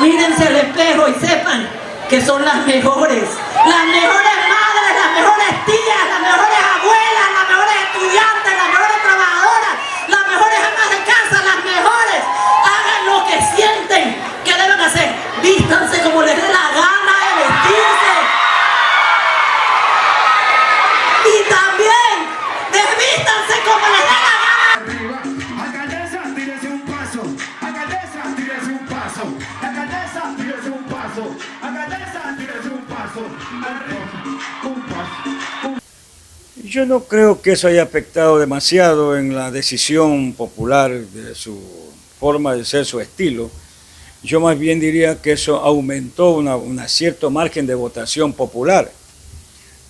Mírense al espejo y sepan que son las mejores madres, las mejores tías, las mejores abuelas, las mejores estudiantes, las mejores trabajadoras, las mejores amas de casa, las mejores. Hagan lo que sienten que deben hacer. Vístanse como les dé la gana de vestirse. Y también desvístanse como les dé la gana. Alcaldesa, tírese un paso. Alcaldesa, tírese un paso. Alcaldesa, tírese un paso. Alcaldesa, tírese un paso. Un paso. Yo no creo que eso haya afectado demasiado en la decisión popular de su forma de ser, su estilo. Yo más bien diría que eso aumentó un cierto margen de votación popular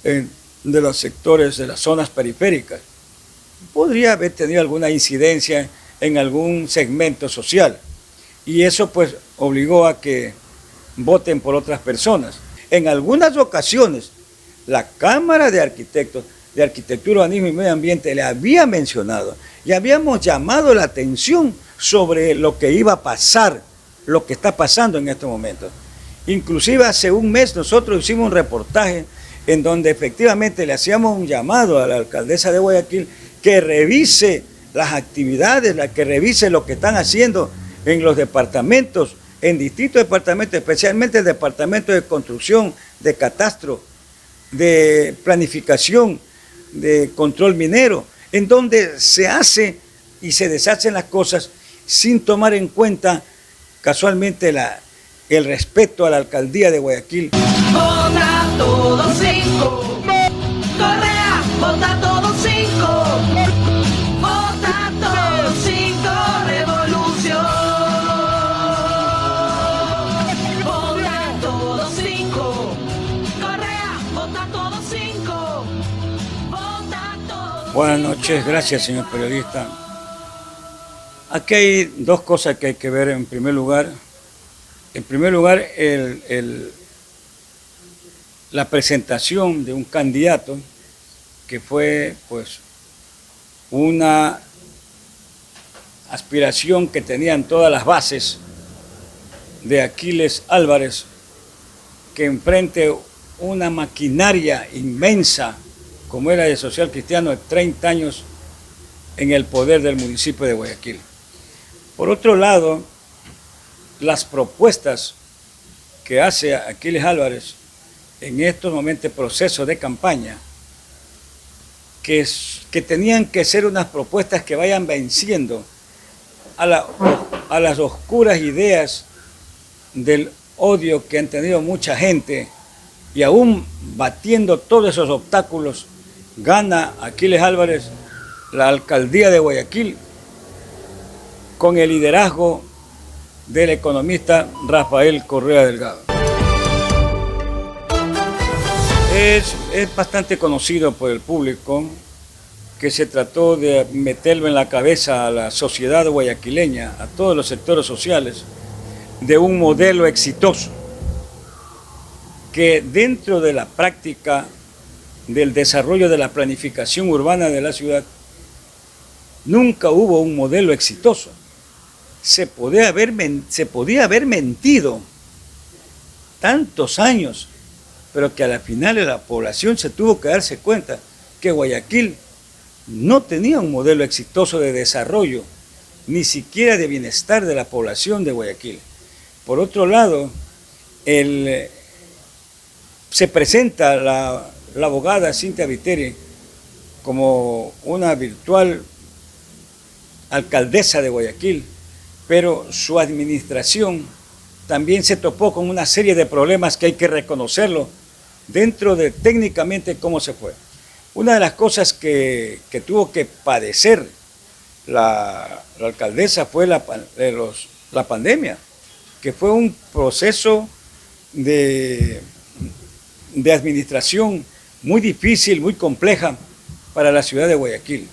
de los sectores de las zonas periféricas. Podría haber tenido alguna incidencia en algún segmento social y eso pues obligó a que voten por otras personas. En algunas ocasiones la Cámara de Arquitectos de Arquitectura, Urbanismo y Medio Ambiente le había mencionado y habíamos llamado la atención sobre lo que iba a pasar, lo que está pasando en estos momentos. Inclusive hace un mes nosotros hicimos un reportaje en donde efectivamente le hacíamos un llamado a la alcaldesa de Guayaquil que revise las actividades, que revise lo que están haciendo en los departamentos, en distintos departamentos, especialmente el departamento de construcción, de catastro, de planificación, de control minero, en donde se hace y se deshacen las cosas sin tomar en cuenta casualmente el respeto a la alcaldía de Guayaquil. Vota todos 5. Correa, vota todos 5. Vota todos 5. Revolución. Vota todos 5. Correa, vota todos 5. Vota todos. Buenas noches, gracias señor periodista. Aquí hay dos cosas que hay que ver en primer lugar. En primer lugar, la presentación de un candidato que fue pues una aspiración que tenían todas las bases de Aquiles Álvarez, que enfrente una maquinaria inmensa como era de Social Cristiano de 30 años en el poder del municipio de Guayaquil. Por otro lado, las propuestas que hace Aquiles Álvarez en estos momentos procesos de campaña, que tenían que ser unas propuestas que vayan venciendo a las oscuras ideas del odio que han tenido mucha gente y aún batiendo todos esos obstáculos, gana Aquiles Álvarez la alcaldía de Guayaquil con el liderazgo del economista Rafael Correa Delgado. Es bastante conocido por el público que se trató de meterlo en la cabeza a la sociedad guayaquileña, a todos los sectores sociales, de un modelo exitoso, que dentro de la práctica del desarrollo de la planificación urbana de la ciudad, nunca hubo un modelo exitoso. Se podía haber mentido tantos años, pero que a la final la población se tuvo que darse cuenta que Guayaquil no tenía un modelo exitoso de desarrollo, ni siquiera de bienestar de la población de Guayaquil. Por otro lado, se presenta la abogada Cintia Viteri como una virtual alcaldesa de Guayaquil, pero su administración también se topó con una serie de problemas que hay que reconocerlo dentro de técnicamente cómo se fue. Una de las cosas que tuvo que padecer la alcaldesa fue la pandemia, que fue un proceso de administración muy difícil, muy compleja para la ciudad de Guayaquil.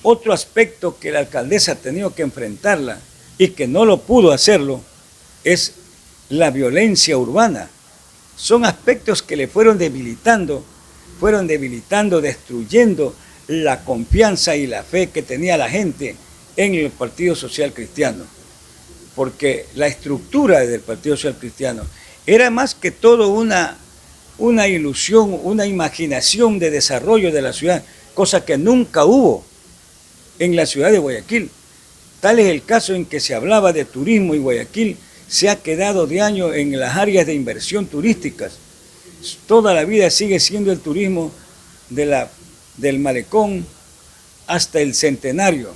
Otro aspecto que la alcaldesa ha tenido que enfrentarla y que no lo pudo hacerlo es la violencia urbana. Son aspectos que le fueron debilitando, destruyendo la confianza y la fe que tenía la gente en el Partido Social Cristiano. porque la estructura del Partido Social Cristiano era más que todo una ilusión, una imaginación de desarrollo de la ciudad, cosa que nunca hubo en la ciudad de Guayaquil. Tal es el caso en que se hablaba de turismo y Guayaquil se ha quedado de año en las áreas de inversión turísticas. Toda la vida sigue siendo el turismo del Malecón hasta el Centenario.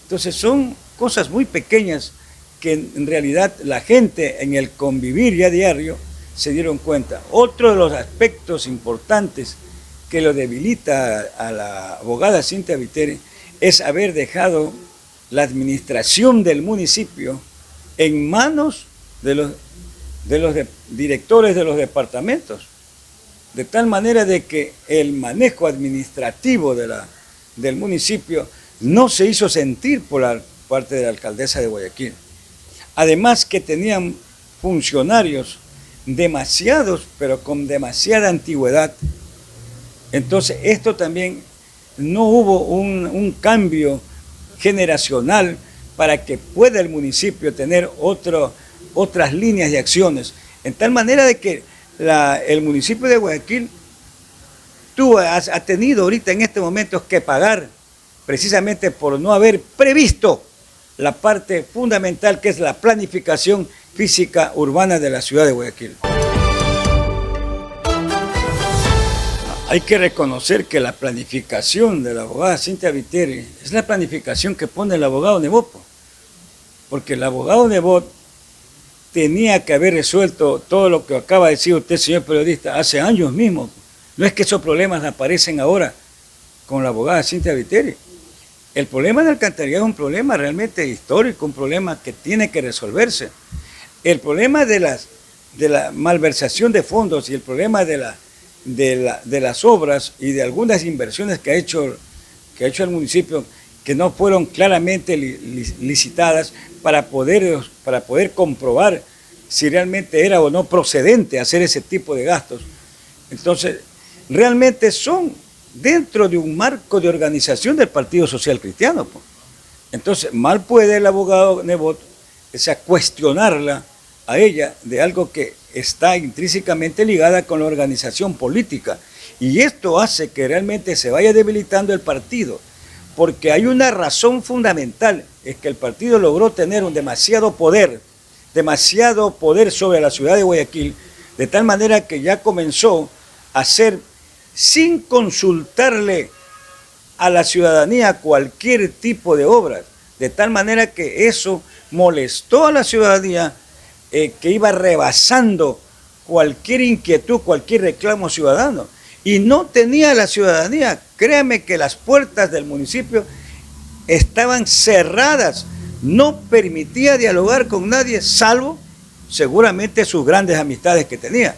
Entonces son cosas muy pequeñas que en realidad la gente en el convivir ya diario se dieron cuenta. Otro de los aspectos importantes que lo debilita a la abogada Cintia Viteri es haber dejado la administración del municipio en manos de los directores de los departamentos, de tal manera de que el manejo administrativo del municipio no se hizo sentir por la parte de la alcaldesa de Guayaquil. Además que tenían funcionarios demasiados, pero con demasiada antigüedad. Entonces esto también no hubo un cambio generacional para que pueda el municipio tener otras líneas de acciones, en tal manera de que el municipio de Guayaquil ha tenido ahorita en este momento que pagar precisamente por no haber previsto la parte fundamental que es la planificación física urbana de la ciudad de Guayaquil. Hay que reconocer que la planificación de la abogada Cintia Viteri es la planificación que pone el abogado Nebot, porque el abogado Nebot tenía que haber resuelto todo lo que acaba de decir usted, señor periodista, hace años mismo. No es que esos problemas aparecen ahora con la abogada Cintia Viteri. El problema del alcantarillado es un problema realmente histórico, un problema que tiene que resolverse. El problema de la malversación de fondos y el problema de las obras y de algunas inversiones que ha hecho el municipio que no fueron claramente licitadas para poder comprobar si realmente era o no procedente hacer ese tipo de gastos. Entonces, realmente son dentro de un marco de organización del Partido Social Cristiano. Entonces, mal puede el abogado Nebot cuestionarla a ella de algo que está intrínsecamente ligada con la organización política. Y esto hace que realmente se vaya debilitando el partido, porque hay una razón fundamental, es que el partido logró tener un demasiado poder sobre la ciudad de Guayaquil, de tal manera que ya comenzó a hacer, sin consultarle a la ciudadanía, cualquier tipo de obras, de tal manera que eso molestó a la ciudadanía, que iba rebasando cualquier inquietud, cualquier reclamo ciudadano. Y no tenía la ciudadanía, créame que las puertas del municipio estaban cerradas, no permitía dialogar con nadie, salvo seguramente sus grandes amistades que tenía.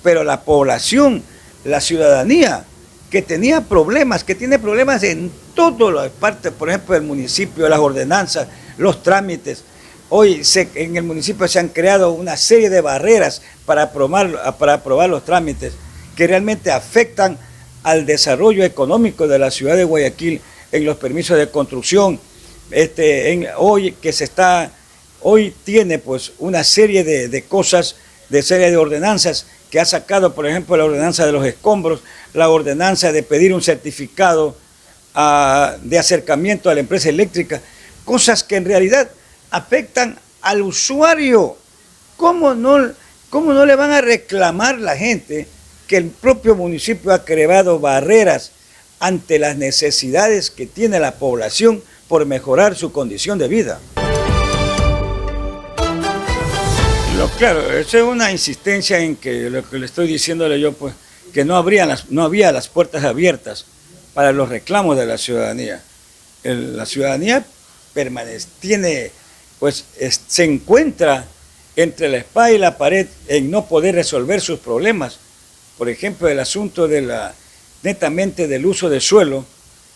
Pero la población, la ciudadanía, que tenía problemas, que tiene problemas en todas las partes, por ejemplo, del municipio, las ordenanzas, los trámites. Hoy en el municipio se han creado una serie de barreras para aprobar los trámites que realmente afectan al desarrollo económico de la ciudad de Guayaquil en los permisos de construcción. Hoy tiene pues una serie de cosas, de serie de ordenanzas que ha sacado, por ejemplo, la ordenanza de los escombros, la ordenanza de pedir un certificado de acercamiento a la empresa eléctrica, cosas que en realidad afectan al usuario. ¿Cómo no le van a reclamar la gente que el propio municipio ha creado barreras ante las necesidades que tiene la población por mejorar su condición de vida? Claro, esa es una insistencia en que lo que le estoy diciéndole yo, pues, que no había las puertas abiertas para los reclamos de la ciudadanía. La ciudadanía se encuentra entre la espada y la pared en no poder resolver sus problemas. Por ejemplo, el asunto netamente del uso de suelo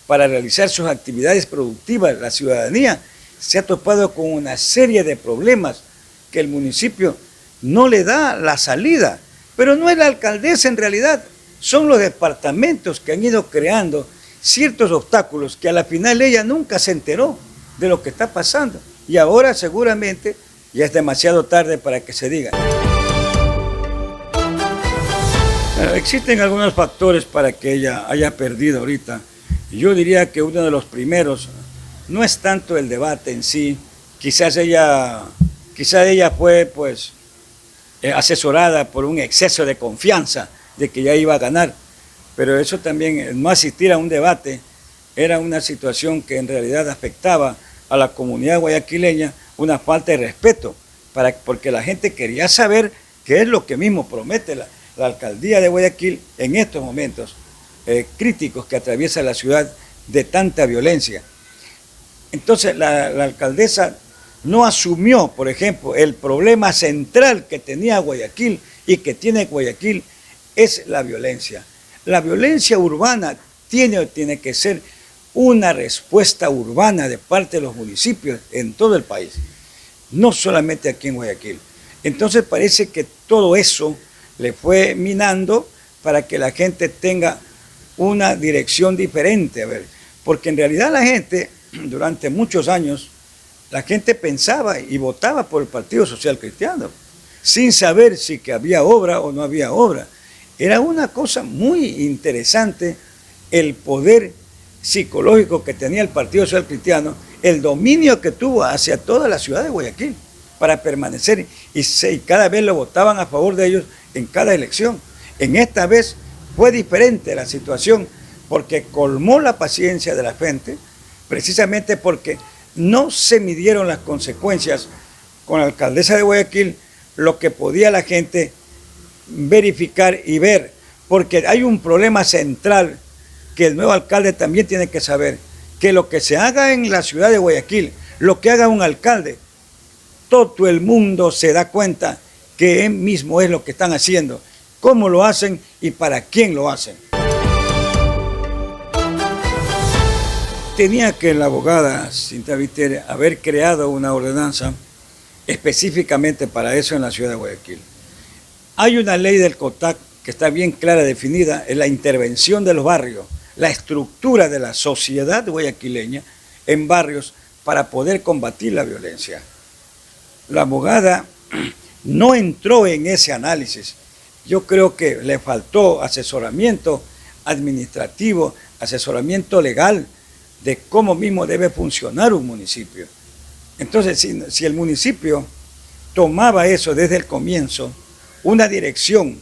para realizar sus actividades productivas. La ciudadanía se ha topado con una serie de problemas que el municipio no le da la salida. Pero no es la alcaldesa en realidad, son los departamentos que han ido creando ciertos obstáculos que a la final ella nunca se enteró de lo que está pasando. Y ahora seguramente ya es demasiado tarde para que se diga. Existen algunos factores para que ella haya perdido ahorita. Yo diría que uno de los primeros no es tanto el debate en sí, quizás ella fue pues asesorada por un exceso de confianza de que ya iba a ganar, pero eso también, el no asistir a un debate, era una situación que en realidad afectaba a la comunidad guayaquileña, una falta de respeto, porque la gente quería saber qué es lo que mismo promete la alcaldía de Guayaquil en estos momentos críticos que atraviesa la ciudad de tanta violencia. Entonces la alcaldesa no asumió, por ejemplo, el problema central que tenía Guayaquil y que tiene Guayaquil es la violencia. La violencia urbana tiene que ser una respuesta urbana de parte de los municipios en todo el país, no solamente aquí en Guayaquil. Entonces parece que todo eso le fue minando para que la gente tenga una dirección diferente, porque en realidad la gente, durante muchos años, la gente pensaba y votaba por el Partido Social Cristiano, sin saber si que había obra o no había obra. Era una cosa muy interesante el poder psicológico que tenía el Partido Social Cristiano, el dominio que tuvo hacia toda la ciudad de Guayaquil para permanecer, y cada vez lo votaban a favor de ellos en cada elección. En esta vez fue diferente la situación porque colmó la paciencia de la gente, precisamente porque no se midieron las consecuencias con la alcaldesa de Guayaquil, lo que podía la gente verificar y ver, porque hay un problema central que el nuevo alcalde también tiene que saber, que lo que se haga en la ciudad de Guayaquil, lo que haga un alcalde, todo el mundo se da cuenta que él mismo es lo que están haciendo, cómo lo hacen y para quién lo hacen. Tenía que la abogada Cintia Viteri haber creado una ordenanza específicamente para eso en la ciudad de Guayaquil. Hay una ley del COTAC que está bien clara, definida, en la intervención de los barrios, la estructura de la sociedad guayaquileña en barrios para poder combatir la violencia. La abogada no entró en ese análisis. Yo creo que le faltó asesoramiento administrativo, asesoramiento legal de cómo mismo debe funcionar un municipio. Entonces, si el municipio tomaba eso desde el comienzo, una dirección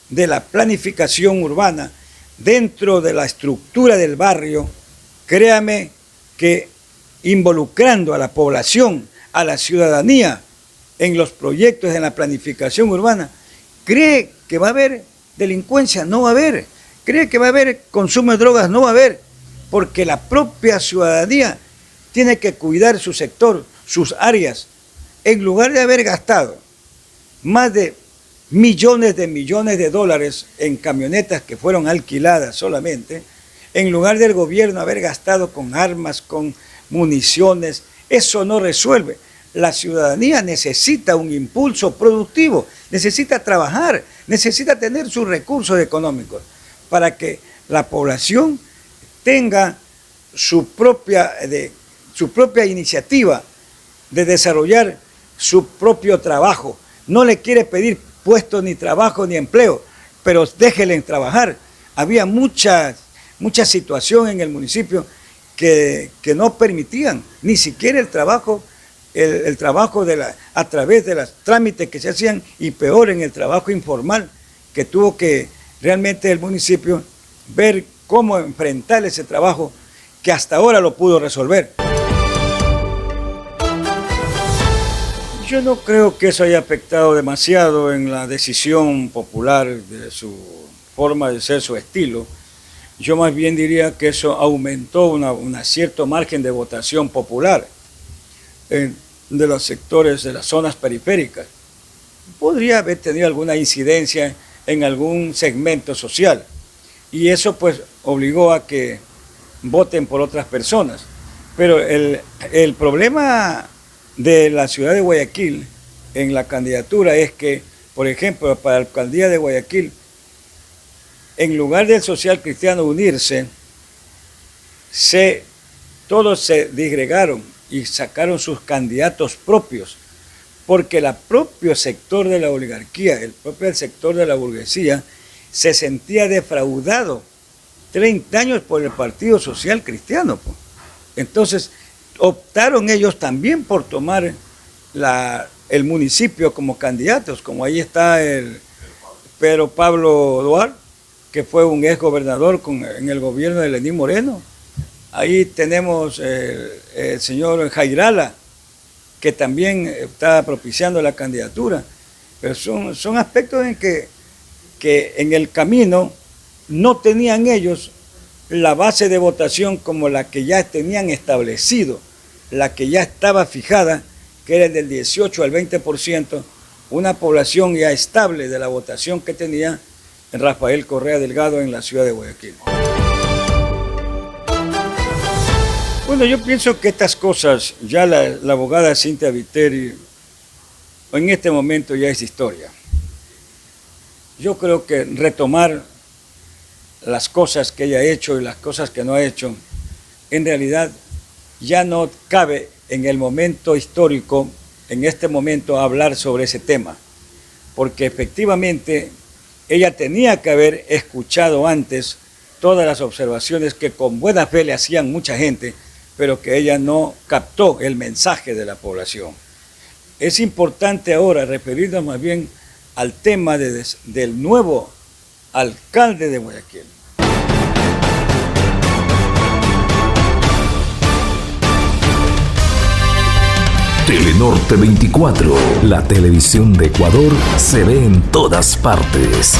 de la planificación urbana dentro de la estructura del barrio, créame que involucrando a la población, a la ciudadanía en los proyectos, en la planificación urbana, cree que va a haber delincuencia, no va a haber. Cree que va a haber consumo de drogas, no va a haber. Porque la propia ciudadanía tiene que cuidar su sector, sus áreas, en lugar de haber gastado más de millones de dólares en camionetas que fueron alquiladas solamente, en lugar del gobierno haber gastado con armas, con municiones, eso no resuelve. La ciudadanía necesita un impulso productivo, necesita trabajar, necesita tener sus recursos económicos para que la población tenga su propia iniciativa de desarrollar su propio trabajo. No le quiere pedir puesto ni trabajo ni empleo, pero déjenle trabajar. Había mucha situación en el municipio que no permitían ni siquiera el trabajo a través de los trámites que se hacían, y peor en el trabajo informal, que tuvo que realmente el municipio ver cómo enfrentar ese trabajo que hasta ahora lo pudo resolver. Yo no creo que eso haya afectado demasiado en la decisión popular de su forma de ser, su estilo. Yo más bien diría que eso aumentó un cierto margen de votación popular de los sectores de las zonas periféricas. Podría haber tenido alguna incidencia en algún segmento social, y eso pues obligó a que voten por otras personas. Pero el problema de la ciudad de Guayaquil en la candidatura es que, por ejemplo, para la alcaldía de Guayaquil, en lugar del Social Cristiano unirse, todos se disgregaron y sacaron sus candidatos propios, porque el propio sector de la oligarquía, el propio sector de la burguesía, se sentía defraudado 30 años por el Partido Social Cristiano. Pues. Entonces, optaron ellos también por tomar el municipio como candidatos, como ahí está el Pedro Pablo Duarte, que fue un ex gobernador en el gobierno de Lenín Moreno. Ahí tenemos el señor Jairala, que también está propiciando la candidatura. Pero son aspectos en que en el camino no tenían ellos la base de votación como la que ya tenían establecido, la que ya estaba fijada, que era del 18 al 20%, una población ya estable de la votación que tenía Rafael Correa Delgado en la ciudad de Guayaquil. Bueno, yo pienso que estas cosas, ya la abogada Cintia Viteri, en este momento ya es historia. Yo creo que retomar las cosas que ella ha hecho y las cosas que no ha hecho, en realidad ya no cabe en el momento histórico, en este momento, hablar sobre ese tema, porque efectivamente ella tenía que haber escuchado antes todas las observaciones que con buena fe le hacían mucha gente, pero que ella no captó el mensaje de la población. Es importante ahora referirnos más bien al tema del nuevo alcalde de Guayaquil. Telenorte 24, la televisión de Ecuador se ve en todas partes.